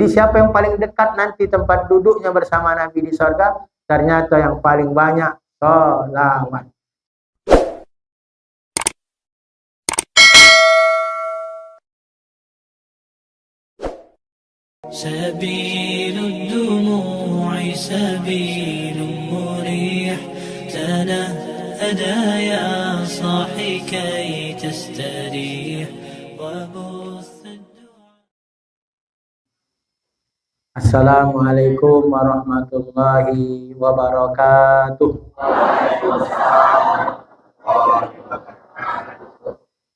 Jadi siapa yang paling dekat nanti tempat duduknya bersama Nabi di sorga? Ternyata yang paling banyak sholawat. سبيل الدموع سبيل مريح تنهدى يا صاحي كي تستريح وبث الدعاء. Assalamualaikum warahmatullahi wabarakatuh.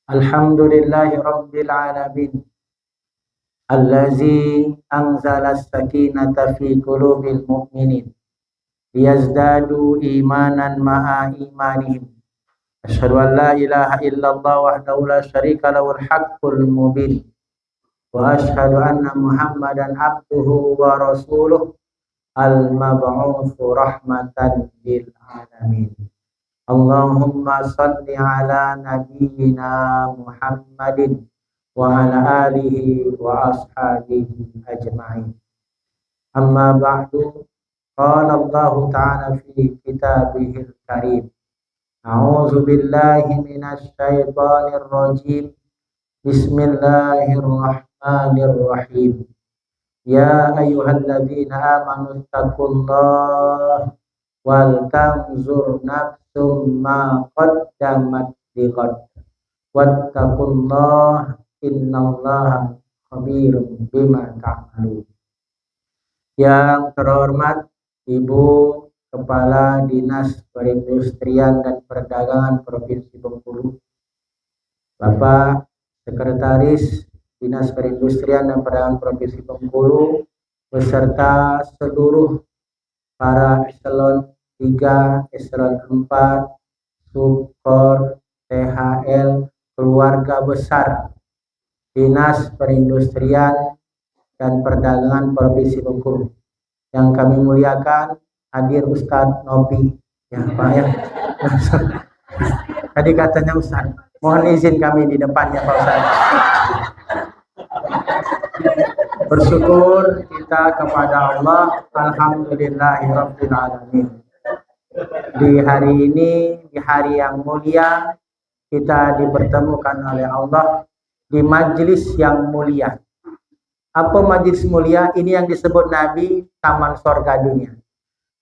Alhamdulillahi rabbil alamin. Allazi anzala as-sakinata fi qulubil mu'minin liyazdadu imanan ma'a imanihim. Asyhadu an la ilaha illallah wahdahu la syarika lahul haqqul mubin. Wa asyhadu anna Muhammadan abduhu wa rasuluh al-mab'utsu rahmatan lil alamin. Allahumma shalli ala nabiyyina Muhammadin wa ala alihi wa ashabihi ajma'in. Amma ba'du, qala Allah ta'ala fi kitabihil karim. A'udzu billahi minasy syaithanir rajim. Bismillahirrahmanirrahim. Ya ayyuhalladzina amanu taqullaha wal tanzur nafsum ma qaddamat liqad wattaqullaha innallaha khabirum bima ta'malun. Yang terhormat Ibu Kepala Dinas Perindustrian dan Perdagangan Provinsi Bengkulu, Bapak Sekretaris Dinas Perindustrian dan Perdagangan Provinsi Bengkulu, beserta seluruh para eselon 3, eselon 4, Subkor, THL, keluarga besar Dinas Perindustrian dan Perdagangan Provinsi Bengkulu. Yang kami muliakan, hadir Ustadz Nopi. Ya Pak ya. Tadi katanya Ustadz, mohon izin kami di depannya Pak Ustadz. Bersyukur kita kepada Allah, alhamdulillahirabbil alamin. Di hari ini, di hari yang mulia, kita dipertemukan oleh Allah di majelis yang mulia. Apa majelis mulia? Ini yang disebut Nabi taman sorga dunia.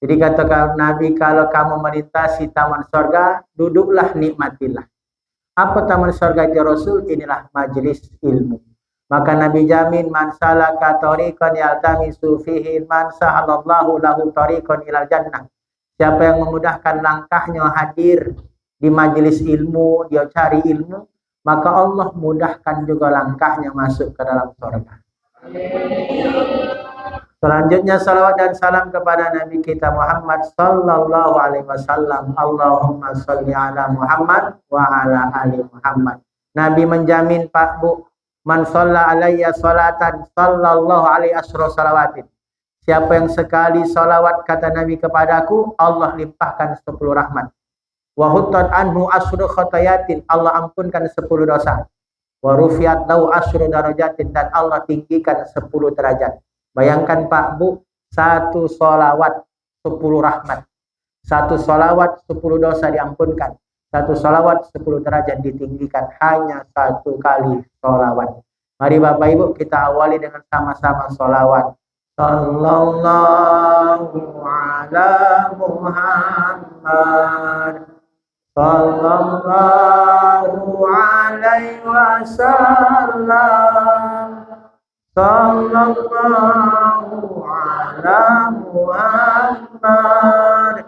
Jadi kata Nabi, kalau kamu melintasi taman sorga, duduklah, nikmatilah. Apa taman sorga itu Rasul? Inilah majelis ilmu. Maka Nabi jamin, man salaka tariqan yaltamisu fihi man sahalallahu lahu tariqan ilal jannah. Siapa yang memudahkan langkahnya hadir di majelis ilmu, dia cari ilmu, maka Allah mudahkan juga langkahnya masuk ke dalam surga. Selanjutnya salawat dan salam kepada Nabi kita Muhammad sallallahu alaihi wasallam. Allahumma sholli ala Muhammad wa ala ali Muhammad. Nabi menjamin Pak Bu, man shalla alayya salatan sallallahu alaihi asra salawatin. Siapa yang sekali salawat kata Nabi kepadaku, Allah limpahkan 10 rahmat. Wa huttat anhu asru khatayatin, Allah ampunkan 10 dosa. Wa rufiat lahu asru darajatin, dan Allah tinggikan 10 derajat. Bayangkan Pak Bu, satu sholawat 10 rahmat, satu sholawat 10 dosa diampunkan, satu sholawat 10 derajat ditinggikan, hanya satu kali sholawat. Mari Bapak Ibu kita awali dengan sama-sama sholawat. Sallallahu ala Muhammad, sallallahu alaihi wasallam, sallallahu ala Muhammad,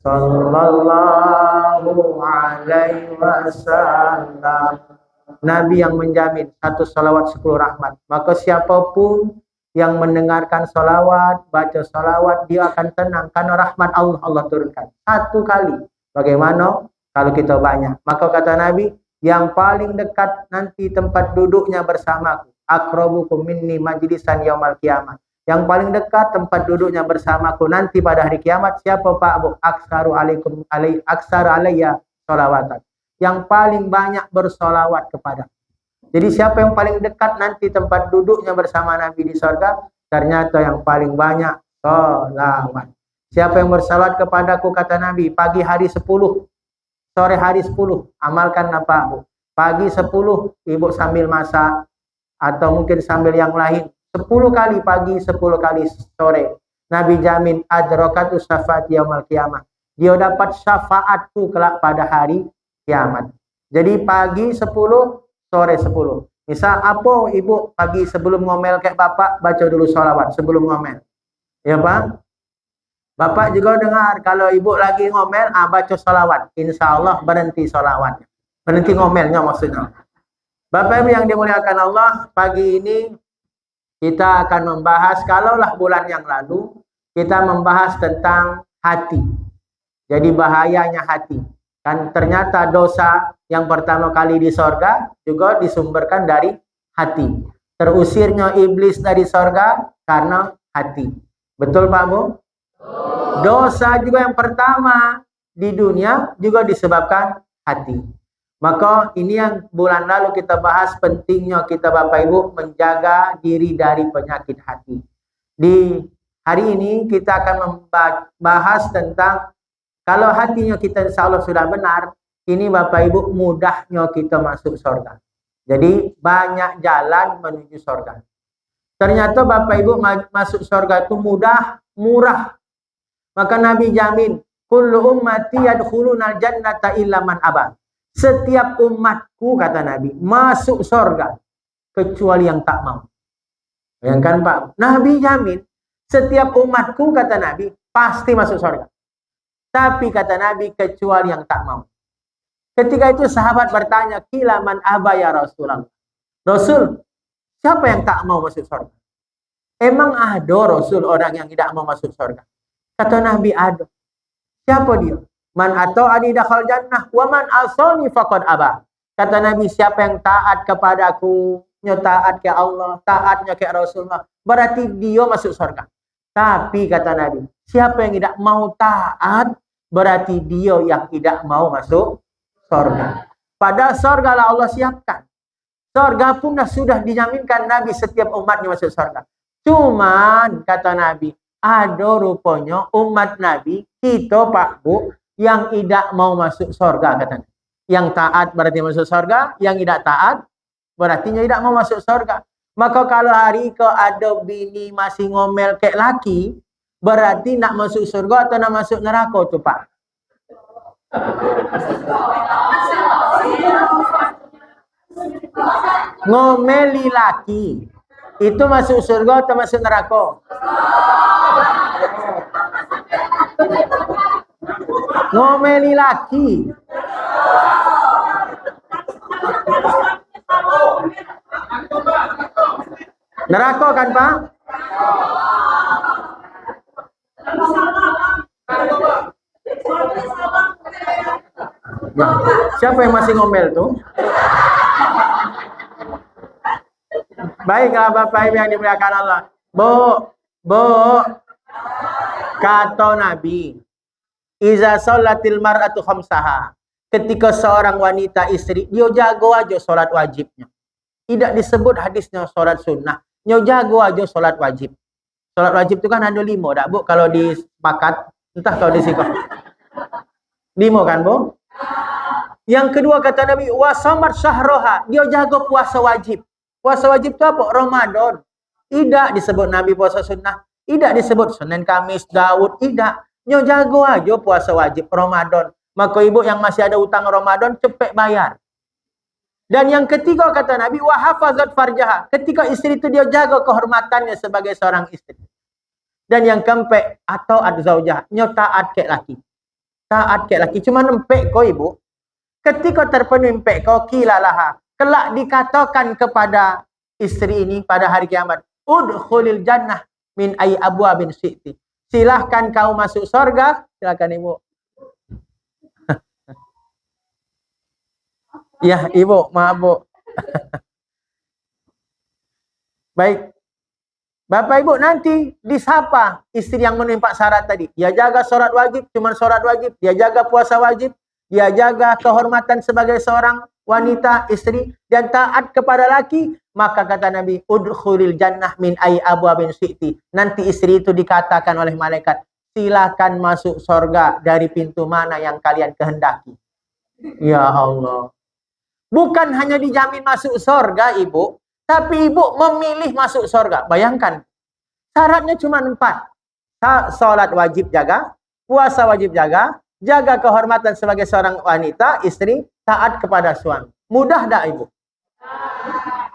sallallahu alaihi wasallam. Nabi yang menjamin satu salawat 10 rahmat. Maka siapapun yang mendengarkan salawat, baca salawat, dia akan tenang karena rahmat Allah turunkan satu kali. Bagaimana kalau kita banyak? Maka kata Nabi, yang paling dekat nanti tempat duduknya bersamaku, akrabukum minni majlisan yaumal kiamat. Yang paling dekat tempat duduknya bersamaku nanti pada hari kiamat, siapa Pak Bu? Aksaru alayya sholawatan. Yang paling banyak bersolawat kepada. Jadi siapa yang paling dekat nanti tempat duduknya bersama Nabi di surga? Ternyata yang paling banyak sholawat. Siapa yang bersalawat kepadaku, kata Nabi, pagi hari 10, sore hari 10, amalkan apa, Bu? Pagi 10, ibu sambil masak, atau mungkin sambil yang lain, 10 kali pagi, 10 kali sore. Nabi jamin adrokatu syafaat yaumil qiyamah. Dia dapat syafaatku kelak pada hari kiamat. Jadi pagi 10, sore 10. Misal apa ibu pagi sebelum ngomel kayak bapak, baca dulu sholawat sebelum ngomel. Ya Pak? Bapak juga dengar kalau ibu lagi ngomel, baca sholawat. Insya Allah berhenti sholawatnya. Berhenti ngomelnya maksudnya. Bapak Ibu yang dimuliakan Allah, pagi ini kita akan membahas, kalaulah bulan yang lalu, kita membahas tentang hati. Jadi bahayanya hati. Dan ternyata dosa yang pertama kali di sorga juga disumberkan dari hati. Terusirnya iblis dari sorga karena hati. Betul Pak Bu? Dosa juga yang pertama di dunia juga disebabkan hati. Maka ini yang bulan lalu kita bahas, pentingnya kita Bapak Ibu menjaga diri dari penyakit hati. Di hari ini kita akan membahas tentang kalau hatinya kita insya Allah sudah benar, ini Bapak Ibu mudahnya kita masuk surga. Jadi banyak jalan menuju surga. Ternyata Bapak Ibu masuk surga itu mudah, murah. Maka Nabi jamin, kullu ummati yadkhulunal jannata illa man aba. Setiap umatku, kata Nabi, masuk surga kecuali yang tak mau. Bayangkan Pak, Nabi jamin setiap umatku, kata Nabi, pasti masuk surga. Tapi kata Nabi, kecuali yang tak mau. Ketika itu sahabat bertanya, kila man aba ya Rasulullah. Rasul, siapa yang tak mau masuk surga? Emang ada Rasul orang yang tidak mau masuk surga? Kata Nabi, ada. Siapa dia? Man atau adi dakhal jannah, wa man asani faqad aba. Kata Nabi, siapa yang taat kepadaku, taat ke Allah, taatnya ke Rasulullah, berarti dia masuk surga. Tapi kata Nabi, siapa yang tidak mau taat, berarti dia yang tidak mau masuk surga. Pada surga lah Allah siapkan. Surga pun sudah dijaminkan Nabi setiap umatnya masuk surga. Cuman kata Nabi, ada rupanya umat Nabi, kita Pak Bu, yang tidak mau masuk surga katanya. Yang taat berarti masuk surga, yang tidak taat berarti tidak mau masuk surga. Maka kalau hari ke ada bini masih ngomel kayak laki, berarti nak masuk surga atau nak masuk neraka tuh Pak? Ngomeli laki, itu masuk surga atau masuk neraka? Ngomeli laki. Neraka kan Pak? Nah, siapa yang masih ngomel tuh? Baiklah Bapak Ibu yang dimuliakan Allah. Bu, kata Nabi, iza sholatil mar'atu khamsaha. Ketika seorang wanita istri, dia jago aja sholat wajibnya. Tidak disebut hadisnya sholat sunnah. Dia jago aja sholat wajib. Sholat wajib itu kan ada 5, tak Bu? Kalau disepakat, entah kalau disikap. 5 kan Bu? Yang kedua kata Nabi, wasamat syahroha. Dia jago puasa wajib. Puasa wajib itu apa? Ramadan. Tidak disebut Nabi puasa sunnah. Tidak disebut Senin, Kamis, Daud. Tidak. Dia jago aja puasa wajib Ramadan. Maka ibu yang masih ada utang Ramadan, cepet bayar. Dan yang ketiga kata Nabi, wahafazat farjaha. Ketika istri itu dia jaga kehormatannya sebagai seorang istri. Dan yang keempat, atau adzaujah. Dia taat ke laki. Taat ke laki. Cuma nempek kau ibu. Ketika terpenuhi empek kau, kilalaha. Kelak dikatakan kepada istri ini pada hari kiamat, udkhulil jannah min ayyi abwabin syi'ti. Silahkan kau masuk surga. Silakan ibu. Ya ibu, maaf Bu. Baik. Bapak Ibu nanti disapa istri yang memenuhi 4 syarat tadi. Dia jaga sholat wajib, cuma sholat wajib. Dia jaga puasa wajib. Dia jaga kehormatan sebagai seorang wanita, istri. Dan taat kepada laki. maka kata Nabi, udkhulil jannah min ay abwabin syi'ti. Nanti istri itu dikatakan oleh malaikat, silakan masuk surga dari pintu mana yang kalian kehendaki. Ya Allah. Bukan hanya dijamin masuk surga ibu, tapi ibu memilih masuk surga. Bayangkan, syaratnya cuma 4. Salat wajib jaga, puasa wajib jaga, jaga kehormatan sebagai seorang wanita, istri, taat kepada suami. Mudah tak ibu?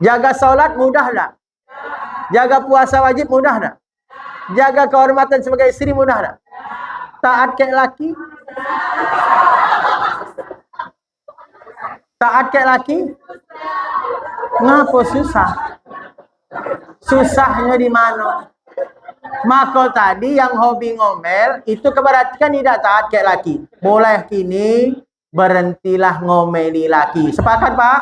Jaga salat mudah tak? Jaga puasa wajib mudah tak? Jaga kehormatan sebagai istri mudah tak? Taat ke laki? Taat ke laki? Ngapa susah? Susahnya di mana? Maka tadi yang hobi ngomel itu keberartikan tidak taat ke laki. Mulai kini berhentilah ngomeli laki. Sepakat Pak?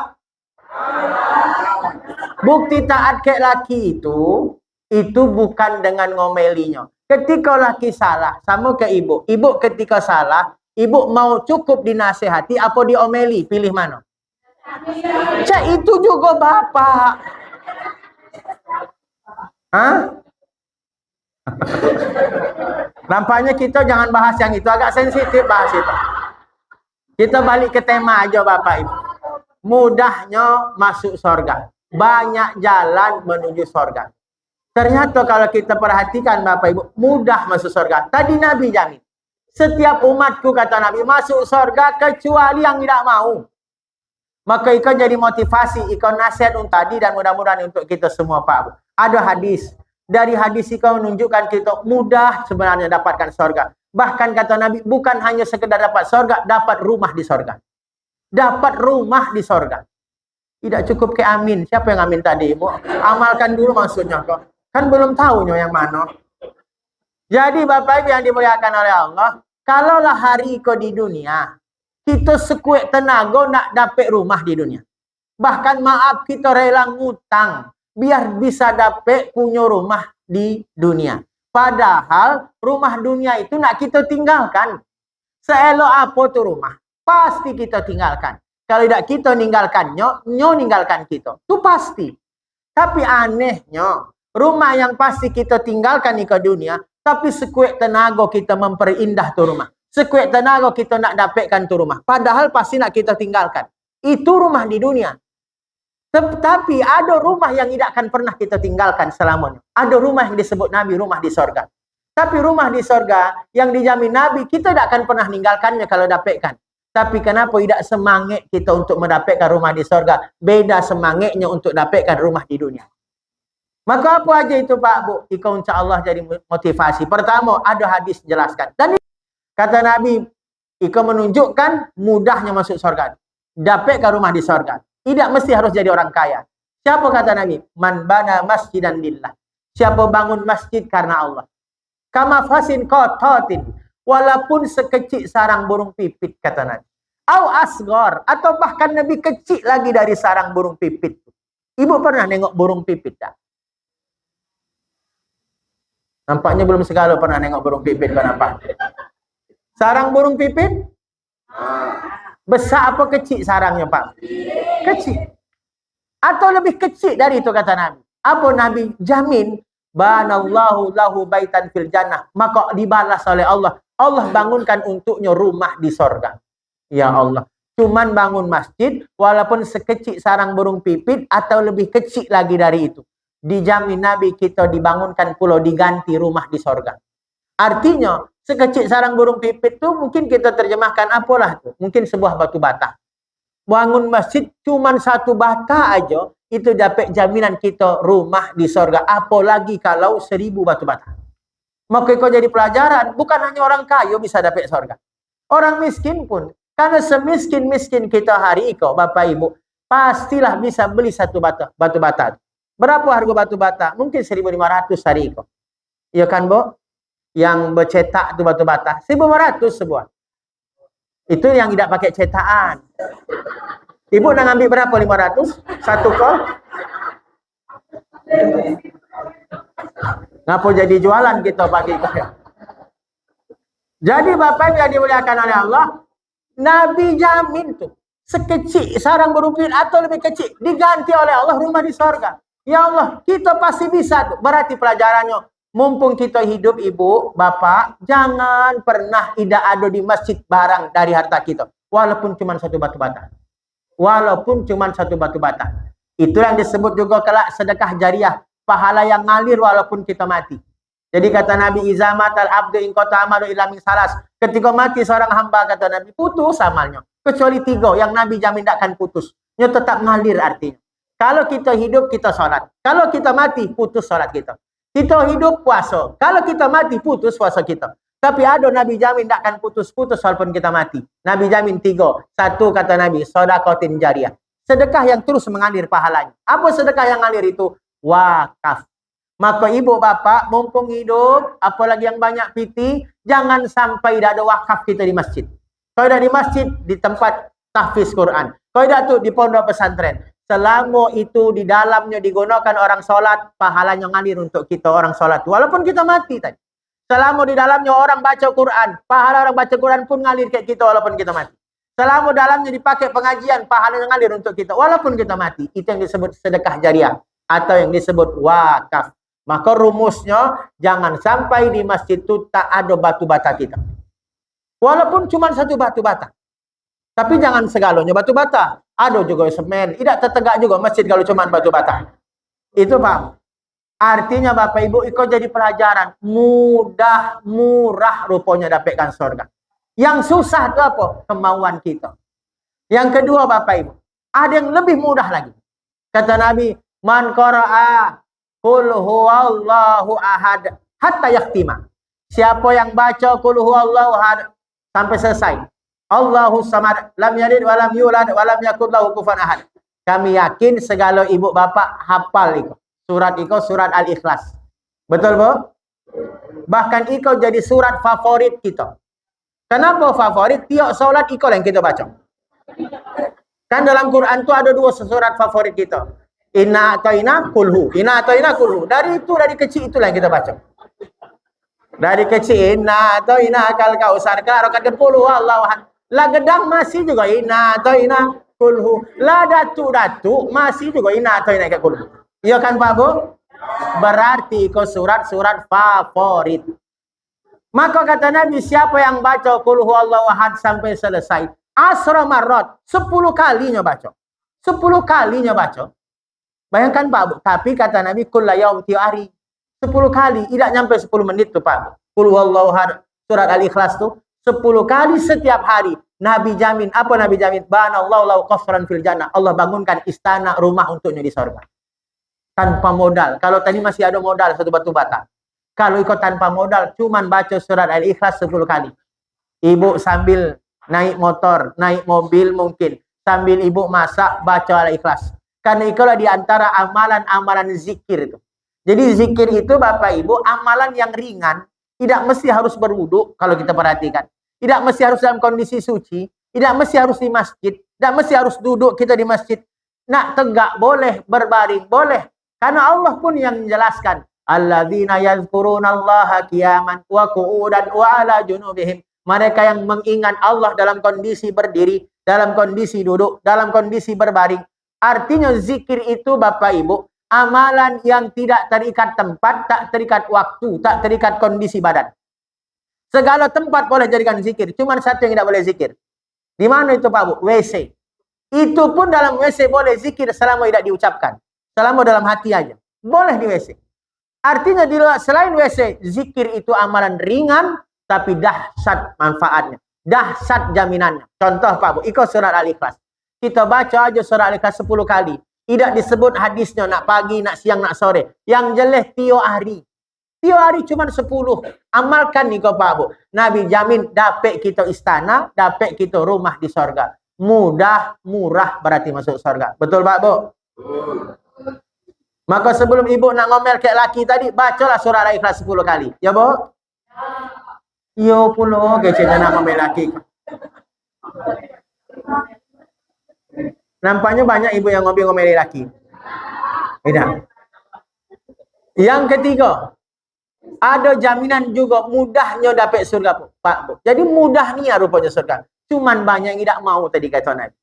Bukti taat ke laki itu bukan dengan ngomelinya. Ketika laki salah, sama ke ibu. Ibu ketika salah, ibu mau cukup dinasehati apa diomeli? Pilih mana? Cak itu juga bapak. Hah? Nampaknya kita jangan bahas yang itu, agak sensitif bahas itu. Kita balik ke tema aja Bapak Ibu. Mudahnya masuk surga. Banyak jalan menuju surga. Ternyata kalau kita perhatikan Bapak Ibu, mudah masuk surga. Tadi Nabi jamin. Setiap umatku kata Nabi masuk surga kecuali yang tidak mau. Maka ikut jadi motivasi, ikut nasihat untuk tadi dan mudah-mudahan untuk kita semua Pak Bu. Ada hadis. Dari hadis itu menunjukkan kita mudah sebenarnya dapatkan surga. Bahkan kata Nabi, bukan hanya sekedar dapat surga, dapat rumah di surga. Dapat rumah di surga. Tidak cukup ke amin. Siapa yang amin tadi? Ibu? Amalkan dulu maksudnya kok. Kan belum tahunya yang mana. Jadi Bapak Ibu yang dimuliakan oleh Allah, kalaulah hari itu di dunia, kita sekuat tenaga nak dapat rumah di dunia. Bahkan maaf kita rela ngutang biar bisa dapat punya rumah di dunia. Padahal rumah dunia itu nak kita tinggalkan. Seelok apa tuh rumah? Pasti kita tinggalkan. Kalau tidak kita ninggalkannya, nyo ninggalkan kita. Itu pasti. Tapi anehnya, rumah yang pasti kita tinggalkan ke dunia, tapi sekuat tenaga kita memperindah tuh rumah. Sekuat tenaga kita nak dapatkan tuh rumah. Padahal pasti nak kita tinggalkan. Itu rumah di dunia. Tapi ada rumah yang tidak akan pernah kita tinggalkan selamanya. Ada rumah yang disebut Nabi, rumah di sorga. Tapi rumah di sorga yang dijamin Nabi, kita tidak akan pernah meninggalkannya kalau dapatkan. Tapi kenapa tidak semangat kita untuk mendapatkan rumah di sorga? Beda semangatnya untuk dapatkan rumah di dunia. Maka apa aja itu Pak Bu? Ikau insya Allah jadi motivasi. Pertama, ada hadis jelaskan. Dan kata Nabi, ikau menunjukkan mudahnya masuk sorga. Dapatkan rumah di sorga. Tidak mesti harus jadi orang kaya. Siapa kata Nabi? Man bana masjidan lillah. Siapa bangun masjid karena Allah. Kama fasin qatatin. Walaupun sekecil sarang burung pipit kata Nabi. Au asgor. Atau bahkan lebih kecil lagi dari sarang burung pipit. Ibu pernah nengok burung pipit tak? Nampaknya belum segala pernah nengok burung pipit. Kenapa? Sarang burung pipit? Besar apa kecil sarangnya Pak? Kecil. Atau lebih kecil dari itu kata Nabi. Apa Nabi jamin? Banallahu lahu baitan fil jannah. Maka dibalas oleh Allah. Allah bangunkan untuknya rumah di sorga. Ya Allah. Cuman bangun masjid walaupun sekecil sarang burung pipit atau lebih kecil lagi dari itu. Dijamin Nabi kita dibangunkan pulau diganti rumah di sorga. Artinya sekecil sarang burung pipit itu mungkin kita terjemahkan apalah tuh. Mungkin sebuah batu bata. Bangun masjid cuman satu bata aja itu dapat jaminan kita rumah di sorga. Apalagi kalau 1000 batu bata. Maka kau jadi pelajaran. Bukan hanya orang kaya bisa dapat sorga. Orang miskin pun. Karena semiskin-miskin kita hari itu Bapak Ibu. Pastilah bisa beli satu batu bata. Berapa harga batu bata? Mungkin 1.500 hari itu. Iya kan Bu? Yang bercetak itu batu bata 1.500 sebuah. Itu yang tidak pakai cetakan. Ibu nak ambil berapa? 500 satu kol? Ngapa jadi jualan kita pagi itu? Jadi Bapak yang dimuliakan oleh Allah, Nabi jamin tuh sekecil sarang berumpit atau lebih kecil diganti oleh Allah rumah di sorga. Ya Allah, kita pasti bisa. Berarti pelajarannya, mumpung kita hidup ibu, bapak, jangan pernah tidak ada di masjid barang dari harta kita. Walaupun cuma satu batu bata. Walaupun cuma satu batu bata. Itu yang disebut juga kelak sedekah jariah. Pahala yang ngalir walaupun kita mati. Jadi kata Nabi, izamat al-abdu in qata amalu illa min salas. Ketika mati seorang hamba, kata Nabi, putus amalnya. Kecuali 3 yang Nabi jamin tidak akan putus. Dia tetap ngalir artinya. Kalau kita hidup, kita sholat. Kalau kita mati, putus sholat kita. Kita hidup, puasa. Kalau kita mati, putus puasa kita. Tapi ada Nabi jamin tidak akan putus-putus walaupun kita mati. Nabi jamin 3. 1 kata Nabi, sedekatin jariah. Sedekah yang terus mengalir pahalanya. Apa sedekah yang ngalir itu? Wakaf. Maka ibu bapak, mumpung hidup, apalagi yang banyak piti, jangan sampai tidak ada wakaf kita di masjid. Kalau tidak di masjid, di tempat tahfiz Quran. Kalau tidak tuh di pondok pesantren. Selama itu di dalamnya digunakan orang sholat, pahalanya ngalir untuk kita orang sholat. Walaupun kita mati tadi. Selama di dalamnya orang baca Quran, pahala orang baca Quran pun ngalir kayak kita walaupun kita mati. Selama dalamnya dipakai pengajian, pahalanya ngalir untuk kita walaupun kita mati. Itu yang disebut sedekah jariah atau yang disebut wakaf. Maka rumusnya, jangan sampai di masjid itu tak ada batu bata kita. Walaupun cuma satu batu bata. Tapi jangan segalanya batu bata. Ada juga semen. Tidak tertegak juga masjid kalau cuma batu bata. Itu paham. Artinya Bapak Ibu, ikut jadi pelajaran. Mudah, murah rupanya dapatkan surga. Yang susah itu apa? Kemauan kita. Yang kedua Bapak Ibu, ada yang lebih mudah lagi. Kata Nabi, man qara'a qul huwallahu ahad hatta yaktima. Siapa yang baca qul huwallahu ahad sampai selesai. Allahu samad, lam yalid wa lam yulad wa lam yakul lahu kufuwan ahad. Kami yakin segala ibu bapak hafal itu. Surat itu surat Al-Ikhlas. Betul, Bu? Bahkan itu jadi surat favorit kita. Kenapa favorit? Tiap salat itu yang kita baca. Kan dalam Quran itu ada 2 surat favorit kita. Inna a'tayna kulhu. Inna a'tayna kulhu. Dari kecil itulah yang kita baca. Dari kecil, inna a'tayna kal kausar ka rakaat 10 Allahu ahad. La gedang masih juga inna a'tayna kulhu. La datu masih juga inna a'tayna kulhu. Iya kan Pak Bu? Berarti itu surat-surat favorit. Maka kata Nabi, siapa yang baca qul huwallahu ahad sampai selesai, asra marrat, 10 kalinya baca. 10 kalinya baca. Bayangkan Pak Bu, tapi kata Nabi kulla yaum tiap hari. 10 kali, tidak nyampe 10 menit tuh Pak. Qul huwallahu ahad, surat Al-Ikhlas tuh 10 kali setiap hari. Nabi jamin, apa Nabi jamin? Banallahu lahu qasran fil jannah. Allah bangunkan istana rumah untuknya di surga. Tanpa modal. Kalau tadi masih ada modal satu batu bata. Kalau ikut tanpa modal, cuman baca surat Al-Ikhlas 10 kali. Ibu sambil naik motor, naik mobil mungkin. Sambil ibu masak, baca Al-Ikhlas. Karena itulah diantara amalan-amalan zikir itu. Jadi zikir itu Bapak Ibu, amalan yang ringan. Tidak mesti harus berwudu kalau kita perhatikan. Tidak mesti harus dalam kondisi suci. Tidak mesti harus di masjid. Tidak mesti harus duduk kita di masjid. Nak tegak boleh, berbaring boleh. Karena Allah pun yang menjelaskan. Alladzina yazkurunallaha qiyaman wa qu'udan wa ala junubihim. Mereka yang mengingat Allah dalam kondisi berdiri, dalam kondisi duduk, dalam kondisi berbaring. Artinya zikir itu Bapak Ibu, amalan yang tidak terikat tempat, tak terikat waktu, tak terikat kondisi badan. Segala tempat boleh jadikan zikir, cuma satu yang tidak boleh zikir. Di mana itu Pak Bu? WC. Itu pun dalam WC boleh zikir selama tidak diucapkan. Selama dalam hati aja. Boleh di WC. Artinya selain WC, zikir itu amalan ringan, tapi dahsyat manfaatnya. Dahsyat jaminannya. Contoh Pak Bu, ikut surat Al-Ikhlas. Kita baca aja surat Al-Ikhlas 10 kali. Tidak disebut hadisnya, nak pagi, nak siang, nak sore. Yang jelas tiap hari. Tiap hari cuma 10. Amalkan nih Pak Bu. Nabi jamin dapat kita istana, dapat kita rumah di sorga. Mudah, murah berarti masuk sorga. Betul Pak Bu? Maka sebelum ibu nak ngomel kayak laki tadi, bacalah surah Al-Ikhlas 10 kali. Ya, Bu? Yo pulo, kecilnya nak ngomel laki. Nampaknya banyak ibu yang ngomel laki. Tidak. Yang ketiga, ada jaminan juga mudahnya dapat surga, Pak Bu. Jadi mudah nih rupanya surga. Cuman banyak yang tidak mau tadi kata Nabi.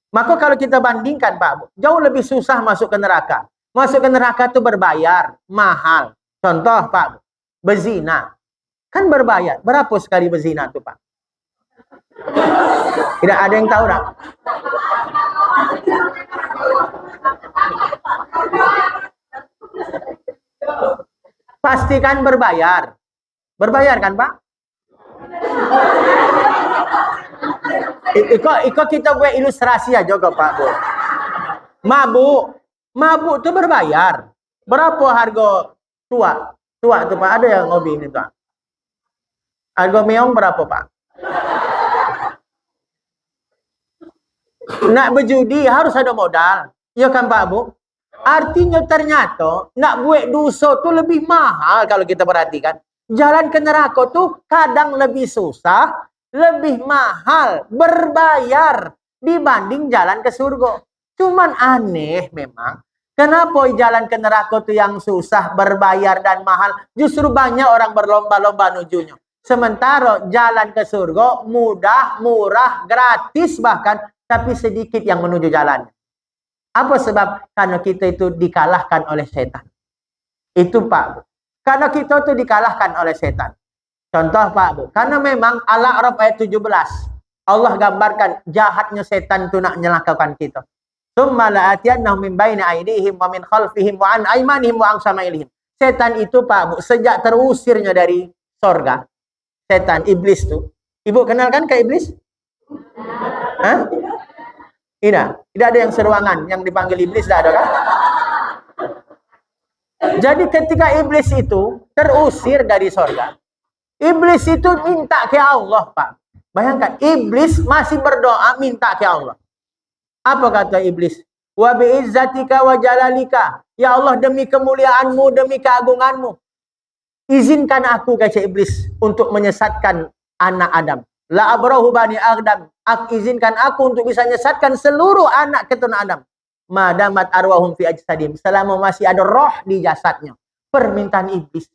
Maka kalau kita bandingkan Pak Bu, jauh lebih susah masuk ke neraka. Masuk ke neraka itu berbayar, mahal. Contoh Pak Bu, berzina. Kan berbayar. Berapa sekali berzina tuh Pak? Tidak ada yang tahu tak? Pastikan berbayar. Berbayar kan Pak? Iko kita buat ilustrasi aja kok Pak Bu. Mabuk itu berbayar. Berapa harga tua? Tua itu Pak, ada yang ngopi ini Pak. Harga meong berapa Pak? Nak berjudi harus ada modal. Ya kan Pak Bu? Artinya ternyata nak buat dosa tu lebih mahal kalau kita perhatikan. Jalan ke neraka tu kadang lebih susah, lebih mahal, berbayar dibanding jalan ke surga. Cuman aneh memang, kenapa jalan ke neraka tu yang susah, berbayar dan mahal, justru banyak orang berlomba-lomba nujunya. Sementara jalan ke surga mudah, murah, gratis bahkan, tapi sedikit yang menuju jalan. Apa sebab? Karena kita itu dikalahkan oleh setan. Itu Pak. Karena kita itu dikalahkan oleh setan. Contoh Pak Bu. Karena memang Al-A'raf ayat 17. Allah gambarkan jahatnya setan itu nak menyelakakan kita. Tsumma la'atiyannahum min baini aydihim wa min khalfihim wa an aymanihim wa an shamailihim. Setan itu Pak Bu, sejak terusirnya dari sorga. Setan, iblis itu. Ibu kenalkan ke iblis? Hah? Tidak ada yang seruangan yang dipanggil iblis, tidak ada kan? Jadi ketika iblis itu terusir dari sorga, iblis itu minta ke Allah Pak. Bayangkan, iblis masih berdoa minta ke Allah. Apa kata iblis? Wa bi'izzatika wa jalalika. Ya Allah, demi kemuliaanmu, demi keagunganmu, izinkan aku, kata iblis, untuk menyesatkan anak Adam. La abrahu bani Adam. Izinkan aku untuk bisa menyesatkan seluruh anak keturunan Adam. Madamat arwahum fi ajsadim. Selama masih ada roh di jasadnya. Permintaan iblis.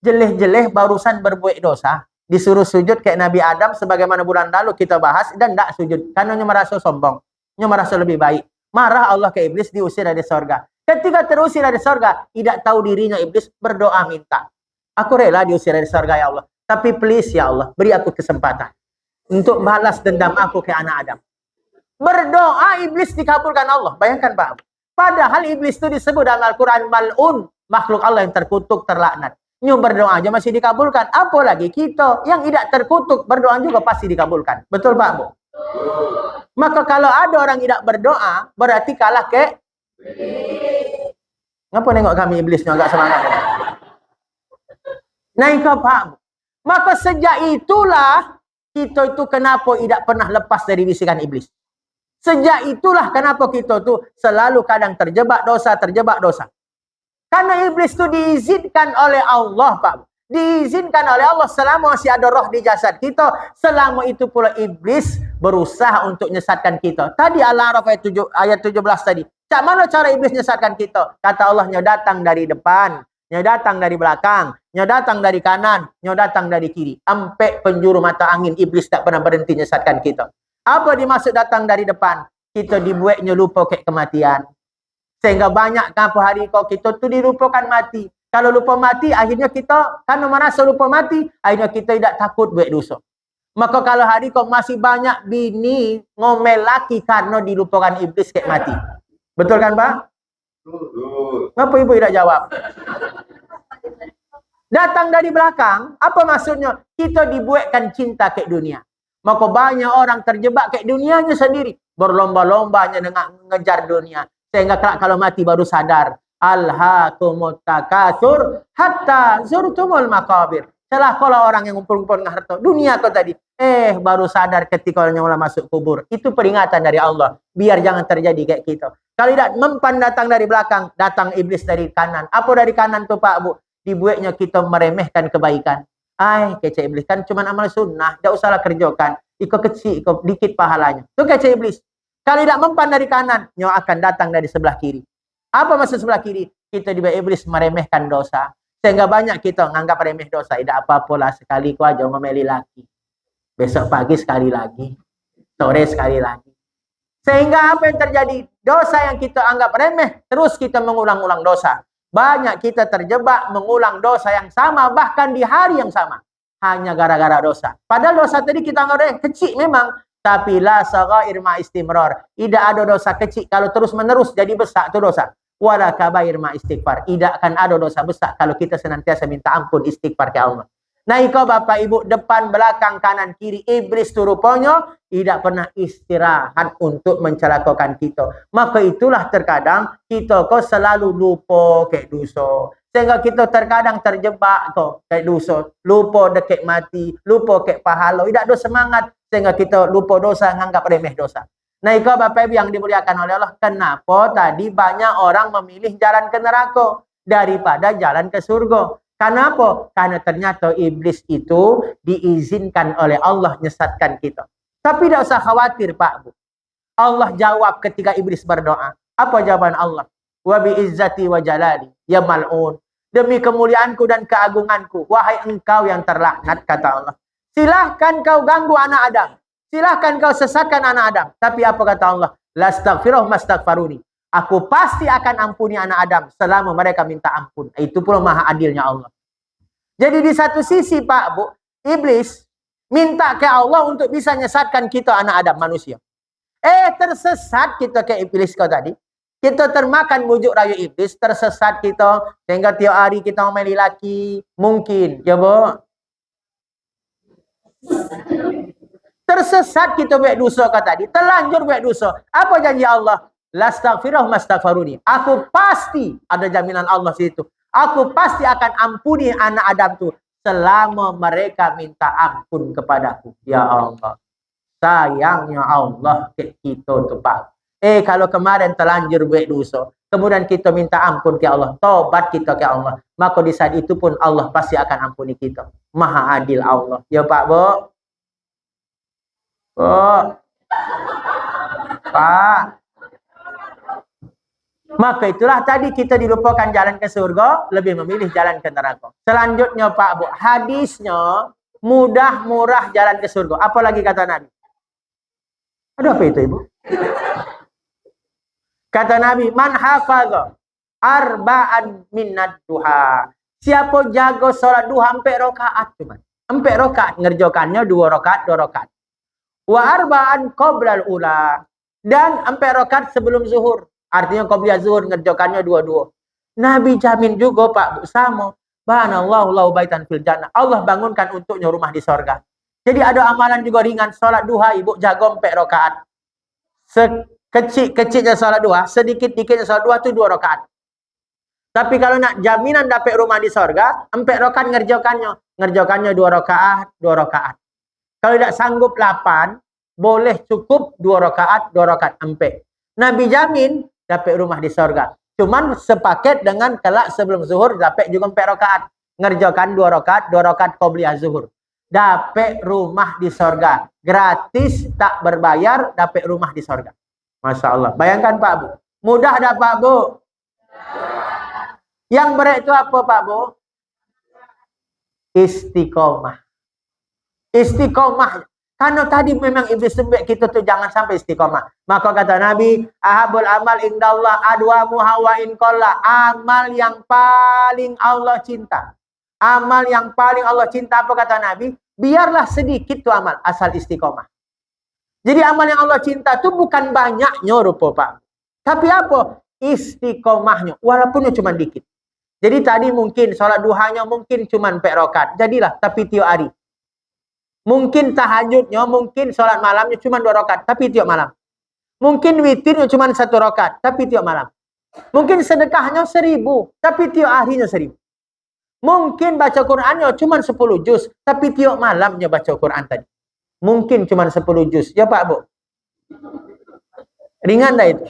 Jeleh-jeleh barusan berbuat dosa. Disuruh sujud kayak Nabi Adam. Sebagaimana bulan lalu kita bahas. Dan tidak sujud. Karena dia merasa sombong. Dia merasa lebih baik. Marah Allah ke iblis, diusir dari sorga. Ketika terusir dari sorga, tidak tahu dirinya iblis, berdoa minta. Aku rela diusir dari sorga ya Allah. Tapi please ya Allah, beri aku kesempatan. Untuk balas dendam aku ke anak Adam. Berdoa iblis dikabulkan Allah. Bayangkan Pak. Padahal iblis itu disebut dalam Al-Quran mal'un. Makhluk Allah yang terkutuk, terlaknat. Nyu berdoa aja masih dikabulkan. Apalagi kita yang tidak terkutuk, berdoa juga pasti dikabulkan. Betul Pak Bu? Maka kalau ada orang tidak berdoa, berarti kalah ke ngapa nengok kami iblisnya agak semangat. Naik ke Pak Bu. Maka sejak itulah kita itu kenapa tidak pernah lepas dari bisikan iblis. Sejak itulah kenapa kita tuh selalu kadang terjebak dosa. Karena iblis itu diizinkan oleh Allah, Pak. Diizinkan oleh Allah selama masih ada roh di jasad kita. Selama itu pula iblis berusaha untuk menyesatkan kita. Tadi Al-A'raf ayat 17 tadi. Cak mana cara iblis menyesatkan kita? Kata Allah, nya datang dari depan, nya datang dari belakang, nya datang dari kanan, nya datang dari kiri. Sampai penjuru mata angin, iblis tak pernah berhenti menyesatkan kita. Apa dimaksud datang dari depan? Kita dibuatnya lupa ke kematian. Sehingga banyak apa hari kau kita tu dilupakan mati. Kalau lupa mati, akhirnya kita, karena merasa lupa mati, akhirnya kita tidak takut buat dosa. Maka kalau hari kau masih banyak bini ngomel laki karena dilupakan iblis kayak mati. Betul kan Pak? Kenapa ibu tidak jawab? Datang dari belakang, apa maksudnya? Kita dibuatkan cinta ke dunia. Maka banyak orang terjebak ke dunianya sendiri. Berlomba-lombanya dengan mengejar dunia. Sehingga kalau mati baru sadar. Alhaakumut takatsur hatta zurtumul maqabir. Celakalah orang yang ngumpul-ngumpul dengan harta. Dunia kau tadi. Baru sadar ketika orang masuk kubur. Itu peringatan dari Allah. Biar jangan terjadi kayak kita. Kalau tidak mempan datang dari belakang. Datang iblis dari kanan. Apa dari kanan tuh Pak Bu? Dibuatnya kita meremehkan kebaikan. Kece iblis kan cuma amal sunnah, tidak usahlah kerjakan. Iko kecil, iko dikit pahalanya. Itu kece iblis. Kalau tidak mempan dari kanan, nyo akan datang dari sebelah kiri. Apa maksud sebelah kiri? Kita dibuat iblis meremehkan dosa. Sehingga banyak kita menganggap remeh dosa. Tidak apa-apalah, sekali ku aja memilih lagi. Besok pagi sekali lagi. Sore sekali lagi. Sehingga apa yang terjadi? Dosa yang kita anggap remeh, terus kita mengulang-ulang dosa. Banyak kita terjebak mengulang dosa yang sama, bahkan di hari yang sama. Hanya gara-gara dosa. Padahal dosa tadi kita anggap kecil memang. Tapi la saghair ma istimrar. Tidak ada dosa kecil kalau terus-menerus jadi besar itu dosa. Wala kabair ma istighfar. Tidak akan ada dosa besar kalau kita senantiasa minta ampun istighfar ke Allah. Nah, kau bapak ibu, depan, belakang, kanan, kiri, iblis tu rupanya tidak pernah istirahat untuk mencelakakan kita. Maka itulah terkadang kita kau selalu lupa ke dosa. Sehingga kita terkadang terjebak kau ke dosa. Lupa dekat mati, lupa ke pahala. Tidak ada semangat sehingga kita lupa dosa, menganggap remeh dosa. Nah, kau bapak ibu yang dimuliakan oleh Allah, kenapa tadi banyak orang memilih jalan ke neraka daripada jalan ke surga? Kenapa? Karena ternyata iblis itu diizinkan oleh Allah menyesatkan kita. Tapi tidak usah khawatir Pak Bu. Allah jawab ketika iblis berdoa. Apa jawaban Allah? Wa bi izzati wa jalali ya mal'un. Demi kemuliaanku dan keagunganku, wahai engkau yang terlaknat, kata Allah. Silahkan kau ganggu anak Adam. Silahkan kau sesatkan anak Adam. Tapi apa kata Allah? Lastaghfiruh mastaghfaruni. Aku pasti akan ampuni anak Adam selama mereka minta ampun. Itu pula maha adilnya Allah. Jadi di satu sisi Pak Bu, iblis minta ke Allah untuk bisa menyesatkan kita anak Adam manusia. Tersesat kita ke iblis kau tadi. Kita termakan bujuk rayu iblis, tersesat kita sehingga tiap hari kita memilih laki. Mungkin, ya Bu. Tersesat kita buat dosa kau tadi, terlanjur buat dosa. Apa janji Allah? Lastaghfiruh mastaghfaruni. Aku pasti ada jaminan Allah situ. Aku pasti akan ampuni anak Adam tu selama mereka minta ampun kepadaku. Ya Allah. Sayangnya Allah ke kita tu Pak. Kalau kemarin terlanjur buat dosa, kemudian kita minta ampun ke Allah, tobat kita ke Allah, maka di saat itu pun Allah pasti akan ampuni kita. Maha adil Allah. Ya Pak Bu. Pak. Maka itulah tadi kita dilupakan jalan ke surga, lebih memilih jalan ke neraka. Selanjutnya Pak Bu, hadisnya mudah murah jalan ke surga. Apalagi kata Nabi? Aduh, apa itu Ibu? Kata Nabi, man hafaza arba'an minad duha. Siapa jaga salat duha 4 rakaat cuma. 4 rakaat ngerjakannya 2 rakaat, 2 rakaat. Wa arba'an qoblal ula. Dan 4 rakaat sebelum zuhur. Artinya qobliyah zuhur ngerjakannya 2-2. Nabi jamin juga Pak Bu, sama. Banallahu lahu baitan fil jannah. Allah bangunkan untuknya rumah di sorga. Jadi ada amalan juga ringan. Salat duha Ibu jaga 4 rakaat. Sekecil-kecilnya salat duha, sedikit-dikitnya salat duha itu 2 rakaat. Tapi kalau nak jaminan dapat rumah di sorga, 4 rakaat ngerjakannya 2 rakaat, 2 rakaat. Kalau tidak sanggup 8, boleh cukup 2 rakaat, 2 rakaat 4. Nabi jamin dapat rumah di sorga. Cuman sepaket dengan kelak sebelum zuhur dapat juga 4 rakaat. Ngerjakan 2 rakaat, 2 rakaat qobliyah zuhur. Dapat rumah di sorga. Gratis, tak berbayar, dapat rumah di sorga. Masya Allah. Bayangkan Pak Bu. Mudah dah Pak Bu. Yang berat itu apa Pak Bu? Istiqomah. Istiqomah. Karena tadi memang iblis sembek kita tuh jangan sampai istiqomah. Maka kata Nabi, ahabul amal indallah adwamu hawa in qalla. Amal yang paling Allah cinta. Amal yang paling Allah cinta apa kata Nabi? Biarlah sedikit tuh amal asal istiqomah. Jadi amal yang Allah cinta tuh bukan banyaknya rupa Pak. Tapi apa? Istiqomahnya. Walaupun cuma dikit. Jadi tadi mungkin sholat duhanya mungkin cuma 4 rakaat. Jadilah tapi tiap hari. Mungkin tahajudnya, mungkin sholat malamnya cuma 2 rakaat, tapi tiap malam. Mungkin witirnya cuma 1 rakaat, tapi tiap malam. Mungkin sedekahnya 1000, tapi tiap harinya 1000. Mungkin baca Qur'annya cuma 10 juz, tapi tiap malamnya baca Qur'an tadi. Mungkin cuma 10 juz. Ya Pak Bu? Ringan dah itu.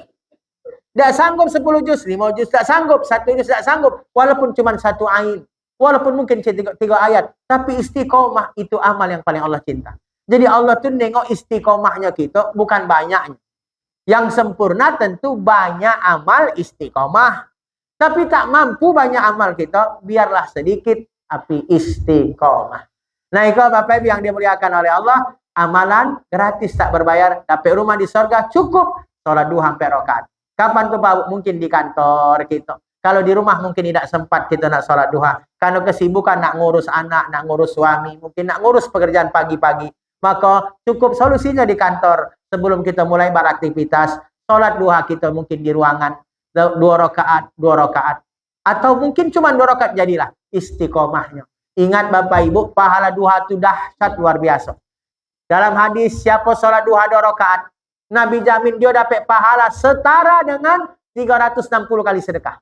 Tak sanggup 10 juz, 5 juz tak sanggup, 1 juz tak sanggup. Walaupun cuma 1 ain. Walaupun mungkin 3 ayat. Tapi istiqomah itu amal yang paling Allah cinta. Jadi Allah tuh nengok istiqomahnya kita bukan banyaknya. Yang sempurna tentu banyak amal istiqomah. Tapi tak mampu banyak amal kita, biarlah sedikit tapi istiqomah. Nah itu Bapak Ibu yang dimuliakan oleh Allah. Amalan gratis tak berbayar, dapat rumah di sorga, cukup sholat duha 4 rakaat. Kapan tuh Pak? Mungkin di kantor kita. Kalau di rumah mungkin tidak sempat kita nak sholat duha. Kalau kesibukan nak ngurus anak, nak ngurus suami, mungkin nak ngurus pekerjaan pagi-pagi. Maka cukup solusinya di kantor. Sebelum kita mulai beraktivitas, sholat duha kita mungkin di ruangan. 2 rakaat, 2 rakaat. Atau mungkin cuma 2 rakaat jadilah istiqomahnya. Ingat Bapak Ibu, pahala duha itu dahsyat luar biasa. Dalam hadis, siapa sholat duha 2 rakaat, Nabi jamin dia dapat pahala setara dengan 360 kali sedekah.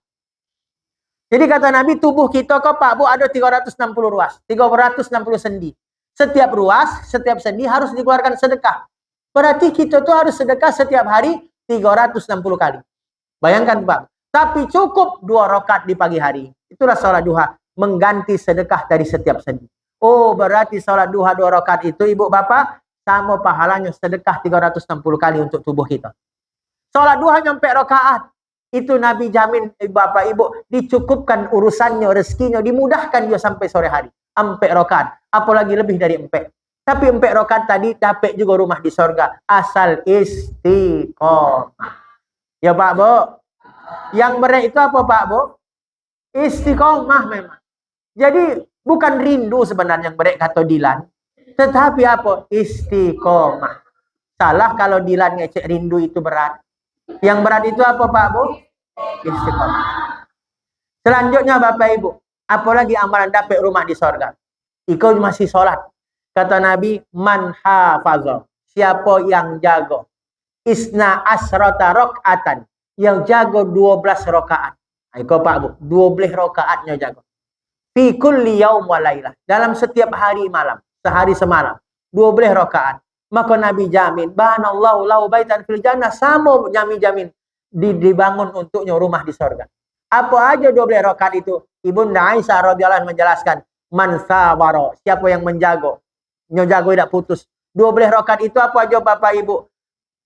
Jadi kata Nabi, tubuh kita kok Pak Bu ada 360 ruas, 360 sendi. Setiap ruas, setiap sendi harus dikeluarkan sedekah. Berarti kita tuh harus sedekah setiap hari 360 kali. Bayangkan Pak. Tapi cukup 2 rakaat di pagi hari. Itulah sholat duha, mengganti sedekah dari setiap sendi. Oh, berarti sholat duha 2 rakaat itu Ibu Bapak sama pahalanya sedekah 360 kali untuk tubuh kita. Sholat duha nyampe rakaat. Itu Nabi jamin Bapak Ibu dicukupkan urusannya, rezekinya, dimudahkan dia sampai sore hari. 4 rakaat. Apalagi lebih dari 4. Tapi 4 rakaat tadi dapat juga rumah di sorga. Asal istiqomah. Ya Pak Bu. Yang berat itu apa Pak Bu? Istiqomah memang. Jadi bukan rindu sebenarnya yang berat kata Dilan. Tetapi apa? Istiqomah. Salah kalau Dilan ngecek rindu itu berat. Yang berat itu apa Pak Bu? Istiqomah. Selanjutnya Bapak Ibu, apalagi amalan dapat rumah di sorga. Iko masih sholat. Kata Nabi, man hafazah. Siapa yang jago? Isna asrota rok'atan. Yang jago 12 rakaat. Iko Pak Bu, 12 rakaatnya jago. Fi kulli yaum wa lailah. Dalam setiap hari malam. Sehari semalam. 12 rakaat. Maka Nabi jamin, banallahu lahu baitan fil jannah, sama jamin dibangun untuknya rumah di sorga. Apa aja 12 rakaat itu? Ibunda Aisyah radhiyallahu anha menjelaskan, man sabara, siapa yang menjago, nyojago tidak putus. 12 rakaat itu apa aja Bapak Ibu?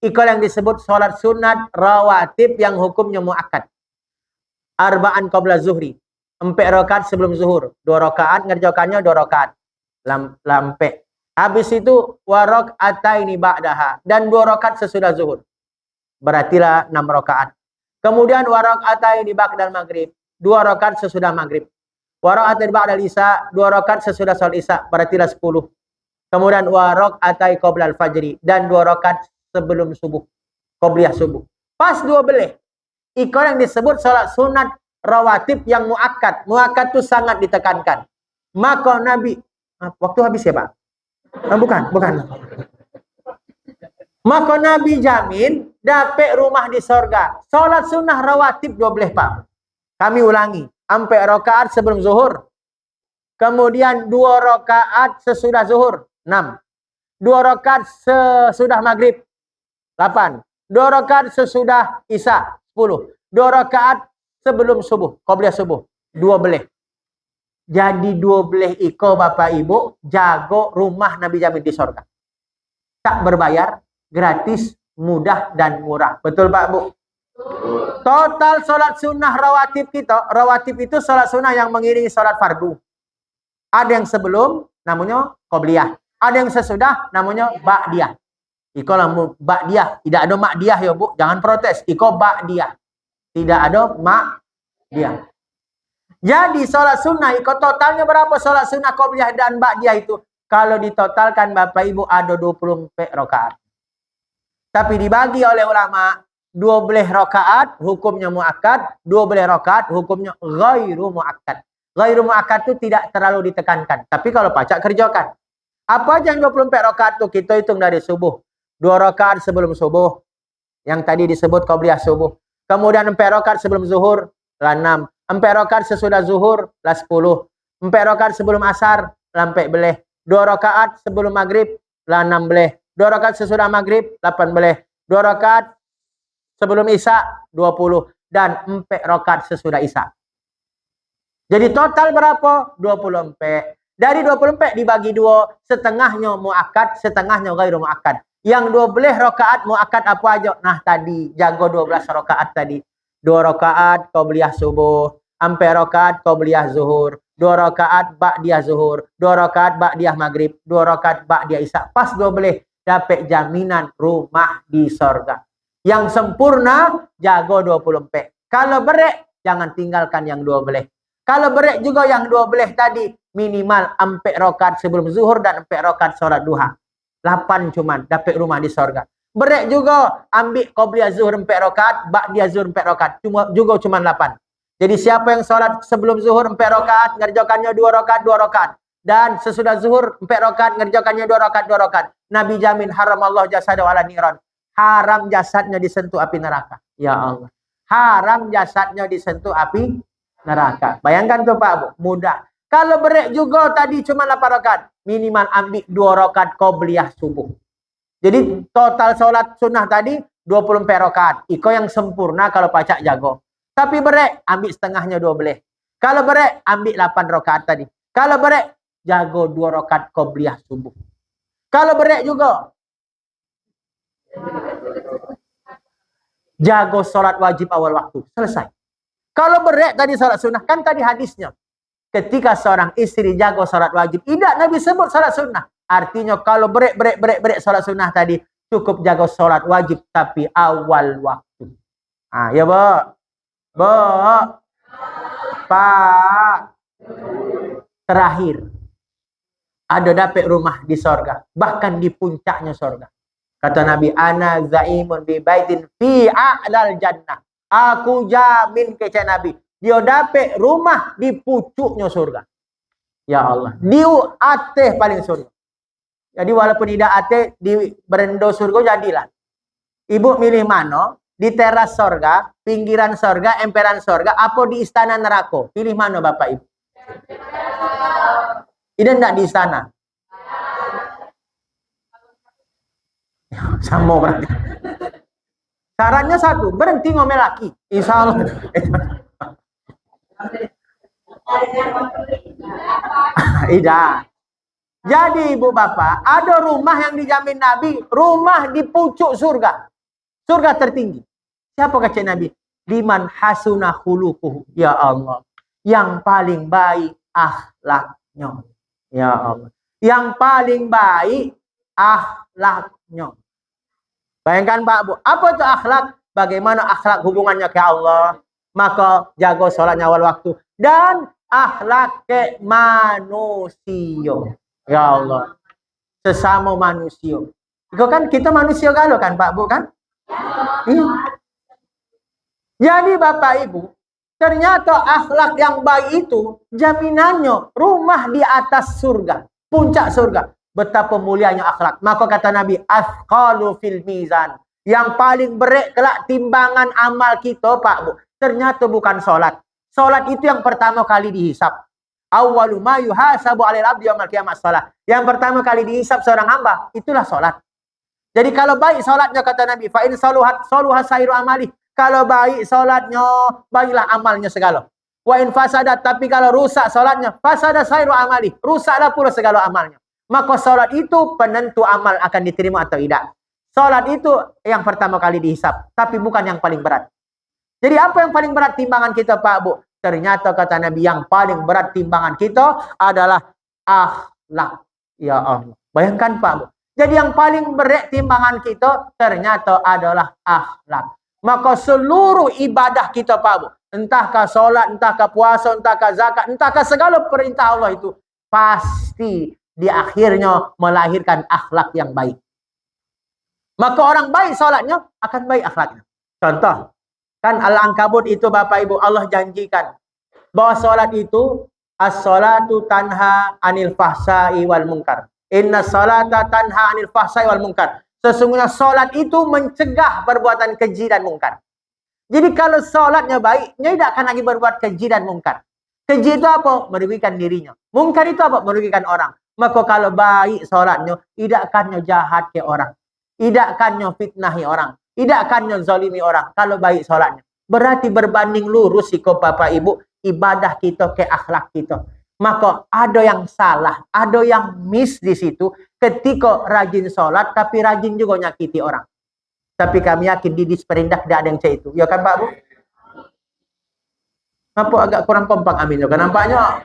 Ikal yang disebut salat sunat rawatib yang hukumnya muakkad. Arba'an qabla zuhri. 4 rakaat sebelum zuhur. 2 rakaat ngerjakannya 2 rakaat. Lampe. Habis itu warok ataini ba'daha dan 2 rakaat sesudah zuhur. Berartilah 6 rakaat. Kemudian warok ataini ba'dal maghrib, 2 rakaat sesudah maghrib. Warok ataini ba'dal isya, 2 rakaat sesudah salat isya, berartilah 10. Kemudian warok atai qoblal fajri dan 2 rakaat sebelum subuh. Qobliyah subuh. Pas 12. Ikut yang disebut salat sunat rawatib yang muakkad. Muakkad itu sangat ditekankan. Maka Nabi, waktu habis ya Pak? Bukan. Maka Nabi jamin dapat rumah di sorga. Salat sunnah rawatib 12 Pak. Kami ulangi. 4 rakaat sebelum zuhur. Kemudian 2 rakaat sesudah zuhur. 6. 2 rakaat sesudah maghrib. 8. 2 rakaat sesudah isya. 10. 2 rakaat sebelum subuh. Qobliyah subuh. 12. Jadi 12 iko Bapak Ibu jago rumah Nabi jamin di sorga. Tak berbayar, gratis, mudah dan murah. Betul Pak Bu? Total sholat sunnah rawatib kita. Rawatib itu sholat sunnah yang mengiringi sholat fardu. Ada yang sebelum namanya qobliyah. Ada yang sesudah namanya ba'diyah. Iko lamu ba'diyah. Tidak ada ma'diyah ya Bu. Jangan protes. Iko ba'diyah. Tidak ada ma'diyah. Jadi sholat sunnah ikut totalnya berapa sholat sunnah qobliyah dan ba'diyah itu? Kalau ditotalkan Bapak Ibu ada 24 rakaat. Tapi dibagi oleh ulama 12 rakaat hukumnya muakkad, 12 rakaat hukumnya ghairu muakkad. Ghairu muakkad itu tidak terlalu ditekankan. Tapi kalau pacak kerjakan. Apa aja yang 24 rakaat itu kita hitung dari subuh. 2 rakaat sebelum subuh. Yang tadi disebut qobliyah subuh. Kemudian 4 rakaat sebelum zuhur lah 6. 4 rakaat sesudah zuhur lah 10. 4 rakaat sebelum asar lah 14. 2 rakaat sebelum maghrib lah 16. 2 rakaat sesudah maghrib 18. 2 rakaat sebelum isya 20 dan 4 rakaat sesudah isya. Jadi total berapa? 24. Dari 24 dibagi 2, setengahnya muakkad, setengahnya ghairu muakkad. Yang 12 rakaat muakkad apa aja? Nah tadi jago 12 rakaat tadi. 2 rakaat qobliyah subuh, 4 rakaat qobliyah zuhur, 2 rakaat ba'diyah zuhur, 2 rakaat ba'diyah maghrib, 2 rakaat ba'diyah isya. Pas 12 dapat jaminan rumah di sorga. Yang sempurna jago 24. Kalau berek jangan tinggalkan yang 12. Kalau berek juga yang 12 tadi minimal 4 rakaat sebelum zuhur dan 4 rakaat solat duha. 8 cuman dapat rumah di sorga. Berek juga ambil qobliyah zuhur 4 rakaat, ba'diyah zuhur 4 rakaat. Cuma 8. Jadi siapa yang solat sebelum zuhur 4 rakaat, ngerjakannya 2 rakaat, 2 rakaat. Dan sesudah zuhur 4 rakaat, ngerjakannya 2 rakaat, 2 rakaat. Nabi jamin haram Allah jasadahu ala niran. Haram jasadnya disentuh api neraka. Ya Allah. Haram jasadnya disentuh api neraka. Bayangkan tuh Pak Bu, mudah. Kalau berek juga tadi cuma 8 rakaat, minimal ambil 2 rakaat qobliyah subuh. Jadi total solat sunnah tadi 24 rakaat. Iko yang sempurna kalau pacak jago. Tapi berek ambil setengahnya 12. Kalau berek ambil 8 rakaat tadi. Kalau berek jago 2 rakaat qobliyah subuh. Kalau berek juga jago solat wajib awal waktu. Selesai. Kalau berek tadi solat sunnah, kan tadi hadisnya. Ketika seorang istri jago solat wajib, tidak Nabi sebut solat sunnah. Artinya kalau berek solat sunnah tadi, cukup jago solat wajib tapi awal waktu. Ah, ya Pak. Terakhir. Ada dapat rumah di sorga. Bahkan di puncaknya sorga. Kata Nabi, ana zaimun bi baitin fi a'lal jannah. Aku jamin kata Nabi, dia dapat rumah di pucuknya surga. Ya Allah, dia ateh paling surga. Jadi walaupun tidak ateh di berendo surga jadilah. Ibu milih mana? Di teras sorga, pinggiran sorga, emperan sorga, apa di istana neraka? Pilih mana Bapak Ibu? Ini enggak di istana. Sama berarti. Syaratnya satu, berhenti ngomel laki. Insya Allah. Tidak. Jadi Ibu Bapak, ada rumah yang dijamin Nabi, rumah di pucuk surga. Surga tertinggi. Siapa kata Nabi? Liman hasuna khuluquhu. Ya Allah. Yang paling baik akhlaknya. Ya Allah. Yang paling baik akhlaknya. Bayangkan Pak Bu, apa itu akhlak? Bagaimana akhlak hubungannya ke Allah? Maka jago sholatnya awal waktu. Dan akhlak ke manusia. Ya Allah. Sesama manusia. Itu kan kita manusia kalau kan Pak Bu kan? Iya. Jadi Bapak Ibu, ternyata akhlak yang baik itu jaminannya rumah di atas surga, puncak surga. Betapa mulianya akhlak. Maka kata Nabi, asqalu fil mizan. Yang paling berat kelak timbangan amal kita Pak Bu. Ternyata bukan sholat. Sholat itu yang pertama kali dihisab. Awwalu ma yuhasabu 'alal 'abdi yaumil qiyamah shalah. Yang pertama kali dihisab seorang hamba itulah sholat. Jadi kalau baik sholatnya kata Nabi, fa in saluhat sairu amali. Kalau baik sholatnya, baiklah amalnya segala. Wa in fasadat, tapi kalau rusak sholatnya, fasada sairu amali. Rusaklah pula segala amalnya. Maka sholat itu penentu amal akan diterima atau tidak. Sholat itu yang pertama kali dihisab, tapi bukan yang paling berat. Jadi apa yang paling berat timbangan kita Pak Bu? Ternyata kata Nabi yang paling berat timbangan kita adalah akhlak. Ya Allah. Bayangkan Pak Bu. Jadi yang paling berat timbangan kita ternyata adalah akhlak. Maka seluruh ibadah kita Pak Bu, entahkah sholat, entahkah puasa, entahkah zakat, entahkah segala perintah Allah itu, pasti di akhirnya melahirkan akhlak yang baik. Maka orang baik sholatnya akan baik akhlaknya. Contoh, kan Al-Ankabut itu Bapak Ibu, Allah janjikan bahwa sholat itu as-sholatu tanha anil fahsai wal munkar. Inna sholata tanha anil fahsai wal munkar. Sesungguhnya sholat itu mencegah perbuatan keji dan mungkar. Jadi kalau sholatnya baik, dia tidak akan lagi berbuat keji dan mungkar. Keji itu apa? Merugikan dirinya. Mungkar itu apa? Merugikan orang. Maka kalau baik sholatnya, tidak akan jahat ke orang. Tidak akan fitnahi orang. Tidak akan zalimi orang. Kalau baik sholatnya. Berarti berbanding lurus siko Bapak Ibu, ibadah kita ke akhlak kita. Maka ada yang salah, ada yang miss di situ ketika rajin sholat tapi rajin juga nyakiti orang. Tapi kami yakin di Disperindak tidak ada yang cek itu. Ya kan Pak Bu? Apa agak kurang kompak amin kan nampaknya.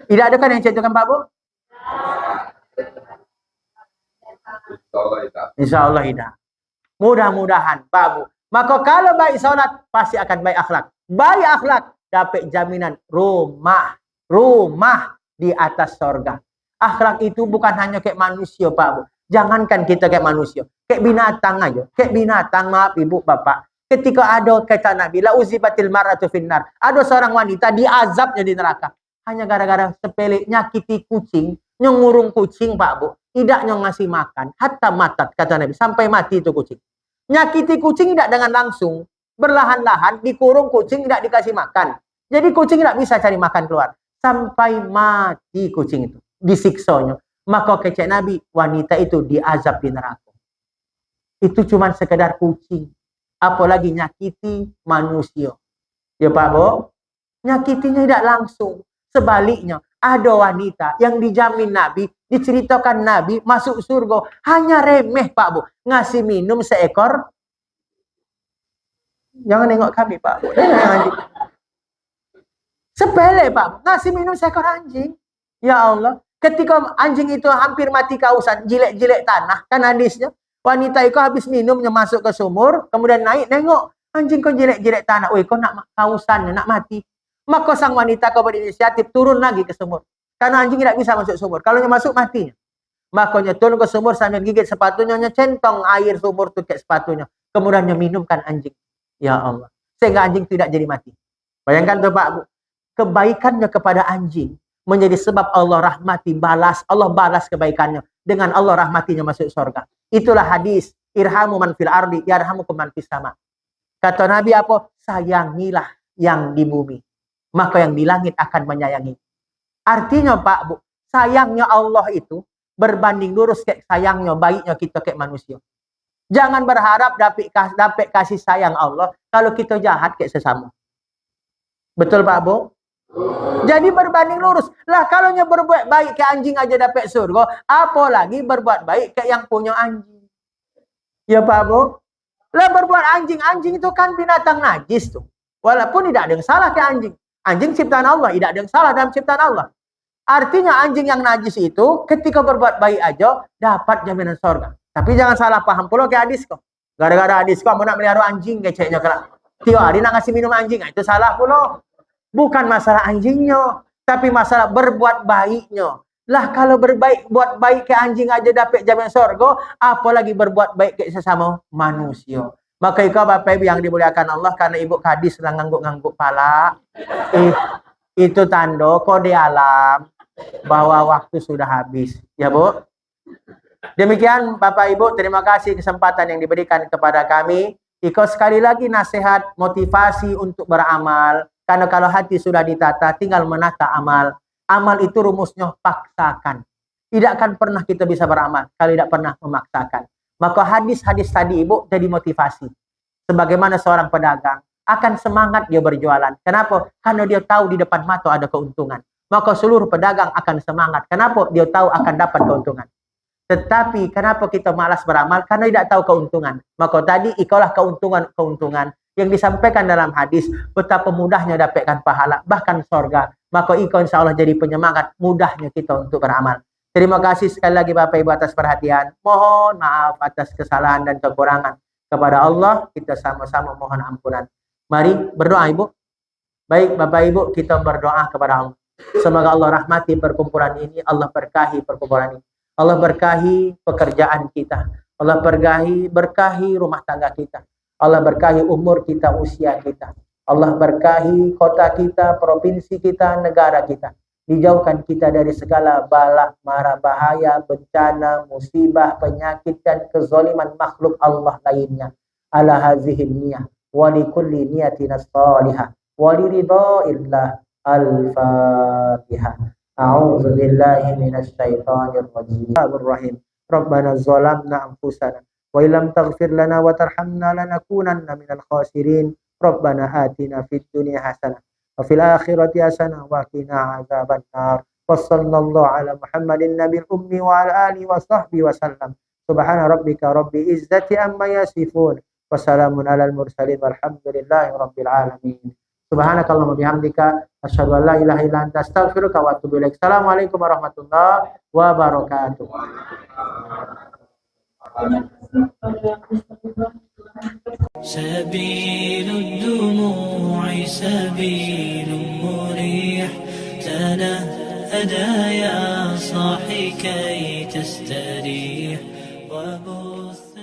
Tidak ada kan yang contohkan Pak Bu? Insya Allah tidak. Mudah-mudahan Pak Bu. Maka kalau baik salat pasti akan baik akhlak. Baik akhlak dapat jaminan rumah di atas sorga. Akhlak itu bukan hanya kayak manusia Pak Bu. Jangankan kita kayak manusia, kayak binatang aja. Kayak binatang, maaf Ibu Bapak. Ketika ada kata Nabi, la uzibatil maratu finnar. Ada seorang wanita diazabnya di neraka. Hanya gara-gara sepele nyakiti kucing, nyengurung kucing Pak Bu. Tidak ngasih makan, hatta matat kata Nabi, sampai mati itu kucing. Nyakiti kucing tidak dengan langsung, berlahan-lahan dikurung kucing, tidak dikasih makan. Jadi kucing tidak bisa cari makan keluar. Sampai mati kucing itu, disiksanya. Maka kecek Nabi, wanita itu diazab di neraka. Itu cuma sekedar kucing. Apalagi nyakiti manusia. Ya Pak Bu, nyakitinya tidak langsung. Sebaliknya, ada wanita yang dijamin Nabi, diceritakan Nabi masuk surga. Hanya remeh Pak Bu. Ngasih minum seekor. Jangan nengok kami Pak Bu. Anjing. Sepele Pak Bu. Ngasih minum seekor anjing. Ya Allah. Ketika anjing itu hampir mati kausan, jilek-jilek tanah. Kan hadisnya. Wanita itu habis minumnya masuk ke sumur. Kemudian naik, nengok. Anjing kau jilek-jilek tanah. Woi kau nak kausan, nak mati. Maka sang wanita kau berinisiatif turun lagi ke sumur. Karena anjing tidak bisa masuk sumur. Kalau masuk matinya. Makanya turun ke sumur sambil gigit sepatunya, centong air sumur itu ke sepatunya. Kemudian minumkan anjing. Ya Allah. Sehingga anjing tidak jadi mati. Bayangkan tuh Pak Bu. Kebaikannya kepada anjing menjadi sebab Allah rahmati balas. Allah balas kebaikannya. Dengan Allah rahmatinya masuk surga. Itulah hadis. Irhamu man fil ardi, yarhamukum man fis sama. Kata Nabi apa? Sayangilah yang di bumi. Maka yang di langit akan menyayangi. Artinya Pak Bu, sayangnya Allah itu berbanding lurus kayak sayangnya, baiknya kita kayak manusia. Jangan berharap dapat kasih sayang Allah kalau kita jahat kayak sesama. Betul Pak Bu? Jadi berbanding lurus. Lah kalau berbuat baik kayak anjing aja dapat surga, apalagi berbuat baik kayak yang punya anjing. Ya Pak Bu? Lah berbuat anjing itu kan binatang najis tuh. Walaupun tidak ada yang salah kayak anjing. Anjing ciptaan Allah, tidak ada yang salah dalam ciptaan Allah. Artinya anjing yang najis itu ketika berbuat baik aja dapat jaminan surga. Tapi jangan salah paham pula kayak hadis kok. Gara-gara hadis kok mau nak melihara anjing keceknya kena. Tiap hari nak ngasih minum anjing, itu salah pula. Bukan masalah anjingnya, tapi masalah berbuat baiknya. Lah kalau buat baik kayak anjing aja dapat jaminan surga, apalagi berbuat baik kayak sesama manusia. Maka ikut Bapak Ibu yang dimuliakan Allah, karena Ibu kadis sedang ngangguk-ngangguk pala. Itu tanda kode alam bahwa waktu sudah habis. Ya Bu? Demikian Bapak Ibu, terima kasih kesempatan yang diberikan kepada kami. Ikut sekali lagi nasihat, motivasi untuk beramal. Karena kalau hati sudah ditata, tinggal menata amal. Amal itu rumusnya paksakan. Tidak akan pernah kita bisa beramal kalau tidak pernah memaksakan. Maka hadis-hadis tadi Ibu jadi motivasi. Sebagaimana seorang pedagang akan semangat dia berjualan. Kenapa? Karena dia tahu di depan mata ada keuntungan. Maka seluruh pedagang akan semangat. Kenapa? Dia tahu akan dapat keuntungan. Tetapi kenapa kita malas beramal? Karena tidak tahu keuntungan. Maka tadi ikalah keuntungan yang disampaikan dalam hadis. Betapa mudahnya dapatkan pahala, bahkan surga. Maka ikut insya Allah jadi penyemangat mudahnya kita untuk beramal. Terima kasih sekali lagi Bapak Ibu atas perhatian. Mohon maaf atas kesalahan dan kekurangan. Kepada Allah kita sama-sama mohon ampunan. Mari berdoa Ibu. Baik Bapak Ibu, kita berdoa kepada Allah. Semoga Allah rahmati perkumpulan ini. Allah berkahi perkumpulan ini. Allah berkahi pekerjaan kita. Allah berkahi rumah tangga kita. Allah berkahi umur kita, usia kita. Allah berkahi kota kita, provinsi kita, negara kita. Dijauhkan kita dari segala bala, mara, bahaya, bencana, musibah, penyakit, dan kezaliman makhluk Allah lainnya. Ala hazihin niyah, wali kulli niyatina salihah, wali ridha'illah. Al-Fatihah. A'udzu billahi minasy syaithanir rajim. Bismillahirrahmanirrahim. Rabbana zalamna anfusana wa illam taghfir lana wa tarhamna lanakunanna minal khasirin. Rabbana atina fid dunya hasanah wa fil akhirati hasanah wa qina adzabannar. Wassallallahu ala Muhammadin nabiyil ummi wa ala alihi wa sahbihi wasallam. Subhana rabbika rabbil izzati amma yasifun wa salamun alal mursalin walhamdulillahi rabbil alamin. Subhanakallahumma bihamdika asyhadu an la ilaha illa anta astaghfiruka wa atubu ilaik. Assalamualaikum warahmatullahi wabarakatuh. سبيل الدموع سبيل مريح تنهدى يا صاحي كي تستريح وبث